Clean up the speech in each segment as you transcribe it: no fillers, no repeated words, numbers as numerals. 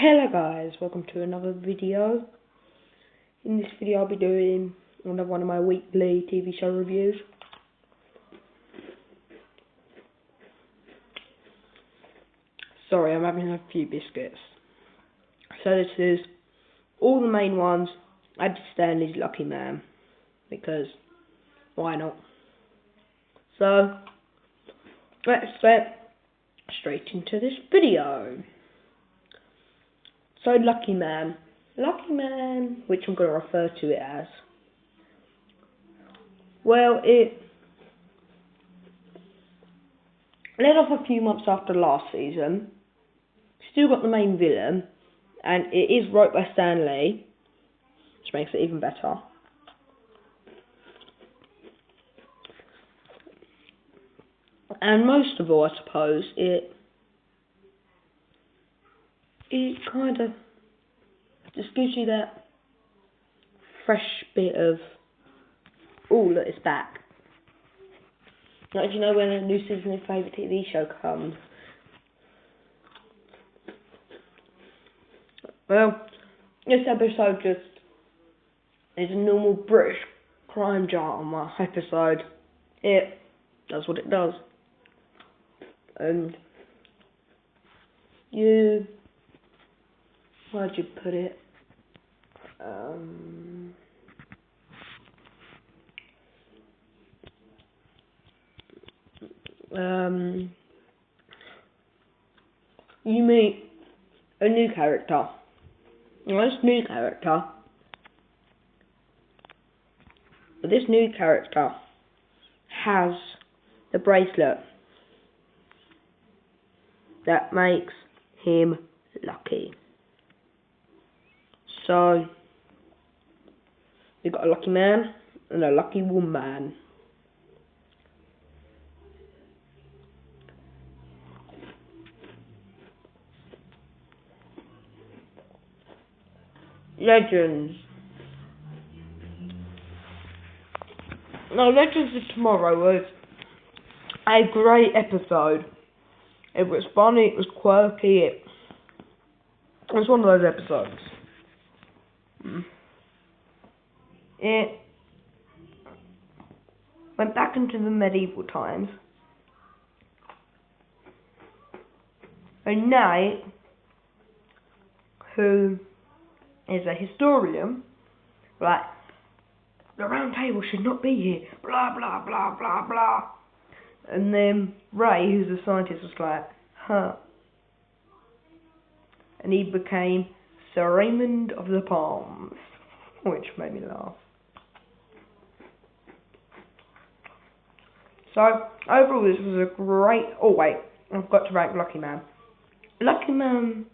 Hello guys, welcome to another video. In this video I'll be doing another one of my weekly TV show reviews. Sorry, I'm having a few biscuits. So this is all the main ones. I did Stanley's Lucky Man, because why not? So let's get straight into this video. So Lucky Man, which I'm going to refer to it as. Well, it led off a few months after last season. Still got the main villain, and it is wrote by Stan Lee, which makes it even better. And most of all, I suppose, it kind of just gives you that fresh bit of, oh look, it's back. Like, do you know when a new season of your favourite TV show comes? Well, this episode just is a normal British crime drama episode. It does what it does. And where'd you put it? You meet a new character. This new character has the bracelet that makes him lucky. So you've got a lucky man and a lucky woman. Legends of Tomorrow was a great episode. It was funny, it was quirky, it was one of those episodes. It went back into the medieval times. A knight who is a historian, like, the round table should not be here, blah blah blah blah blah. And then Ray, who's a scientist, was like, huh. And he became Sir Raymond of the Palms, which made me laugh. So, overall this was a great... Oh wait, I've got to rank Lucky Man. Lucky Man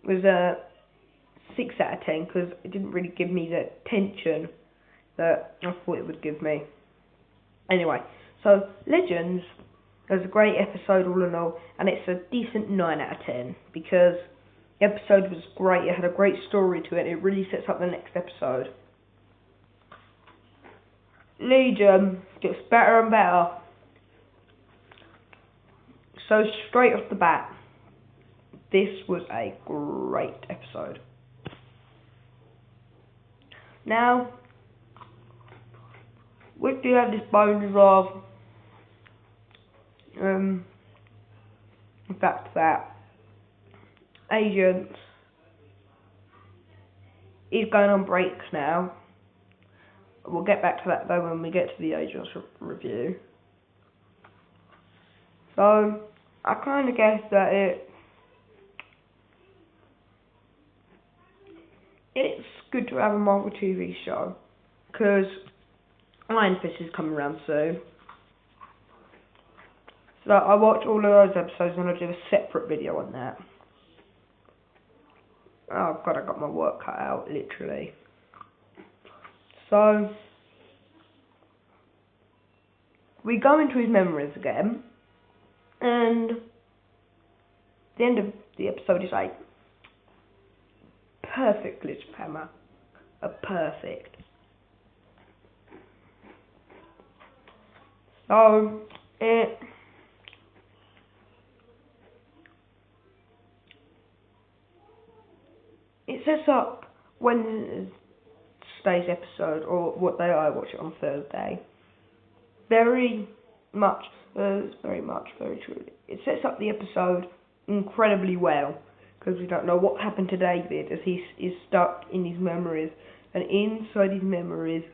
was a 6 out of 10, because it didn't really give me the tension that I thought it would give me. Anyway, so Legends was a great episode all in all, and it's a decent 9 out of 10, because the episode was great, it had a great story to it, it really sets up the next episode. Legion gets better and better. So straight off the bat, this was a great episode. Now, we do have this bonus of the fact that Agents is going on breaks now. We'll get back to that though when we get to the Agents review. So, I kind of guess that it's good to have a Marvel TV show, because Iron Fist is coming around soon. So I watch all of those episodes and I'll do a separate video on that. Oh god, I got my work cut out, literally. So we go into his memories again, and the end of the episode is like perfect glitch hammer. A perfect. So it sets up Wednesday's episode, or what day I watch it on Thursday, very true. It sets up the episode incredibly well, because we don't know what happened to David as he is stuck in his memories, and inside his memories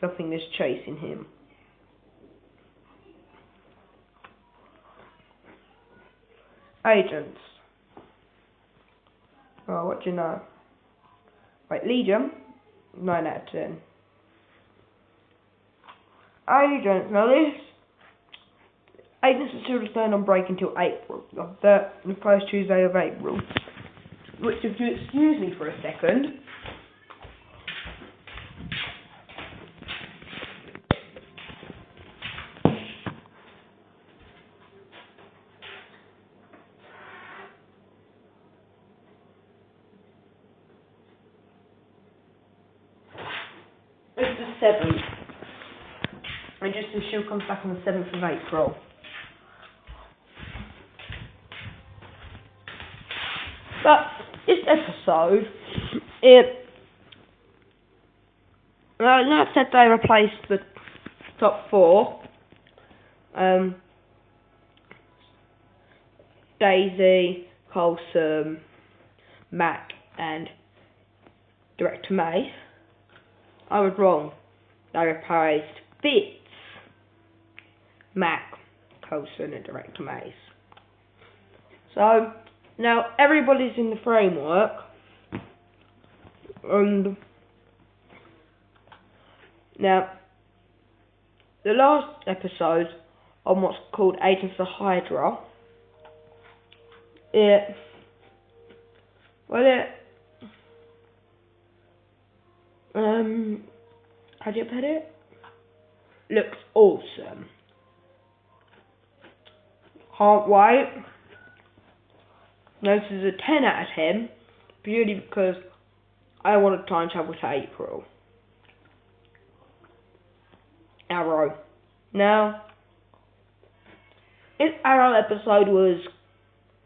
something is chasing him. Agents. Oh, what do you know? Right, Legion, 9 out of 10. Agents. Now this Agents are still staying on break until April, the first Tuesday of April. Which, if you excuse me for a second. It's the 7th. And just the show comes back on the 7th of April. But this episode, I said they replaced the top 4. Daisy, Coulson, Mac, and Director Mace. I was wrong. They replaced Fitz, Mac, Coulson, and Director Mace. So now everybody's in the framework, and now the last episode on what's called Agents of Hydra, how do you put it? Looks awesome. Can't wait. Now, this is a 10 out of 10, purely because I want to time travel to April. Arrow. Now, this Arrow episode was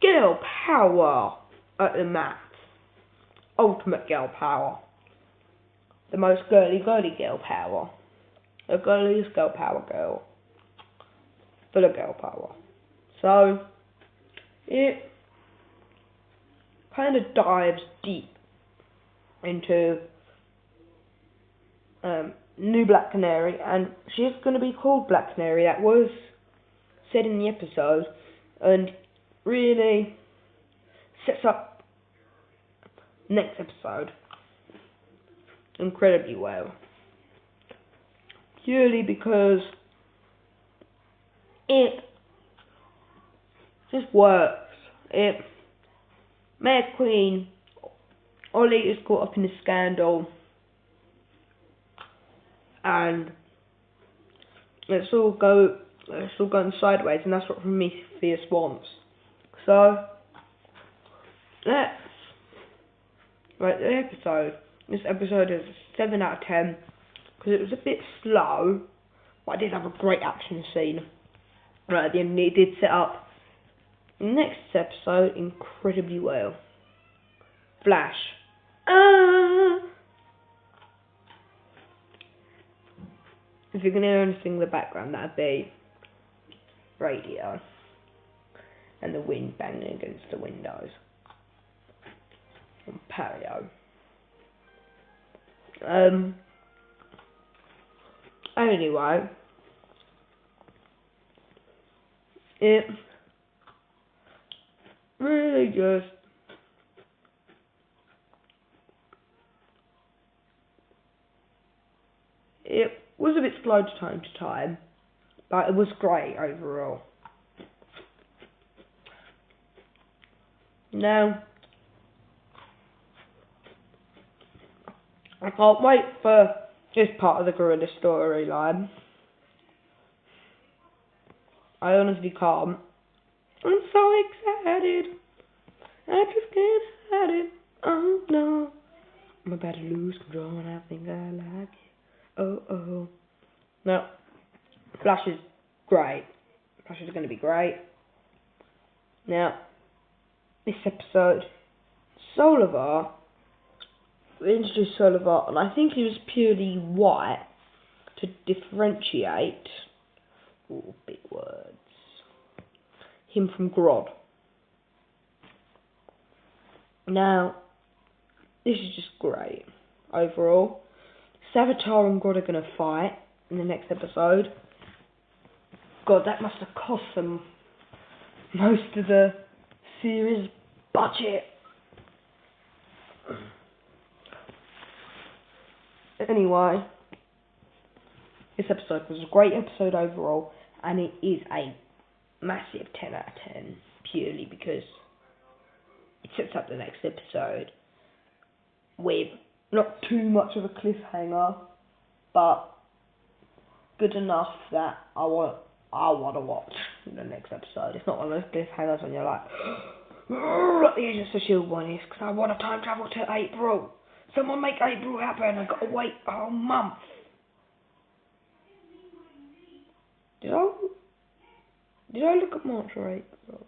girl power at the max. Ultimate girl power. The most girly girl power. The girliest girl power girl. Full of girl power. So, it kind of dives deep into new Black Canary, and she's going to be called Black Canary. That was said in the episode, and really sets up next episode incredibly well, purely because it just works. Mayor Queen, Ollie is caught up in a scandal, and it's all going sideways, and that's what Prometheus wants. So let's write the episode. This episode is a 7 out of 10 because it was a bit slow, but I did have a great action scene right at the end. It did set up the next episode incredibly well. Flash. If you can hear anything in the background, that'd be radio and the wind banging against the windows. And patio. Anyway, it really just it was a bit slow time to time, but it was great overall. Now, I can't wait for this part of the Gorilla storyline. I honestly can't. I'm so excited. I just can't hide it. Oh no. I'm about to lose control and I think I like it. Oh oh. No. Flash is great. Flash is going to be great. Now, this episode, Soul of R, we introduced Solivar, and I think he was purely white to differentiate, big words, him from Grodd. Now, this is just great overall. Savitar and Grodd are going to fight in the next episode. God, that must have cost them most of the series budget. Anyway, this episode was a great episode overall, and it is a massive 10 out of 10, purely because it sets up the next episode with not too much of a cliffhanger, but good enough that I want to watch the next episode. It's not one of those cliffhangers when you're like, like the Agents of S.H.I.E.L.D. one is, because I want to time travel to April. Someone make April happen. I've got to wait a whole month. Did I look at March or April?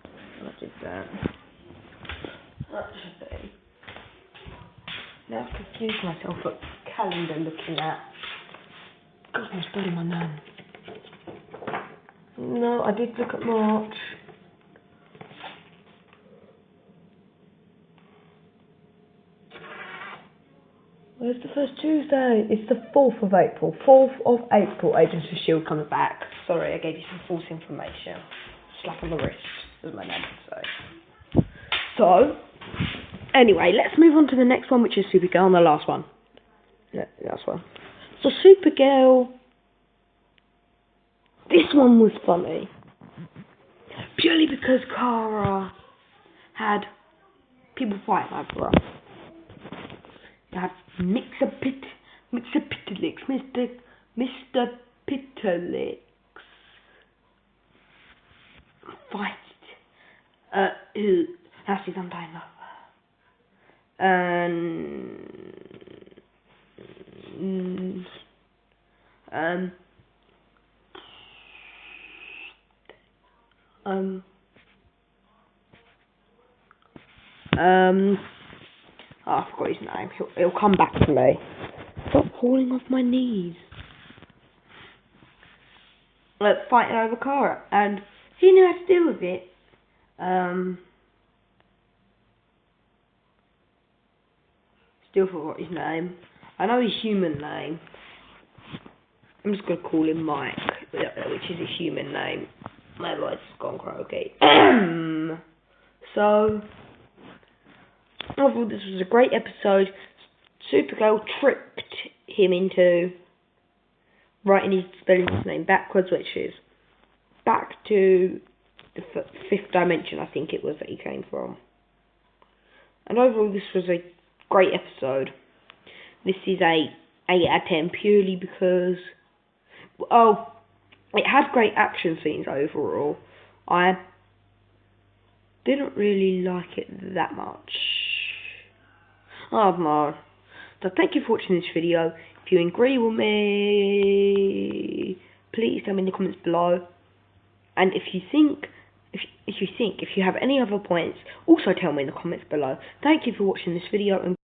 I did that. That should be. Now I've confused myself at calendar looking at. God, I was building my nan. No, I did look at March. Where's the first Tuesday? It's the 4th of April. 4th of April, Agents of S.H.I.E.L.D. comes back. Sorry, I gave you some false information. Slap on the wrist, as my nan would say. So, anyway, let's move on to the next one, which is Supergirl, and the last one. Yeah, last one. So, Supergirl. This one was funny. Purely because Kara had people fighting over her. You had Mr. Pitterlix fight who has his undying love. I forgot his name. He'll come back to me. Stop falling off my knees. Fighting over Kara, and he knew how to deal with it. Still forgot his name. I know his human name. I'm just gonna call him Mike, which is his human name. My voice has gone croaky. So, overall, this was a great episode. Supergirl tricked him into spelling his name backwards, which is back to the fifth dimension, I think it was, that he came from. And overall, this was a great episode. This is a 8 out of 10 purely because, it had great action scenes overall. I didn't really like it that much. I don't know. So thank you for watching this video. If you agree with me, please tell me in the comments below. And if you have any other points, also tell me in the comments below. Thank you for watching this video, and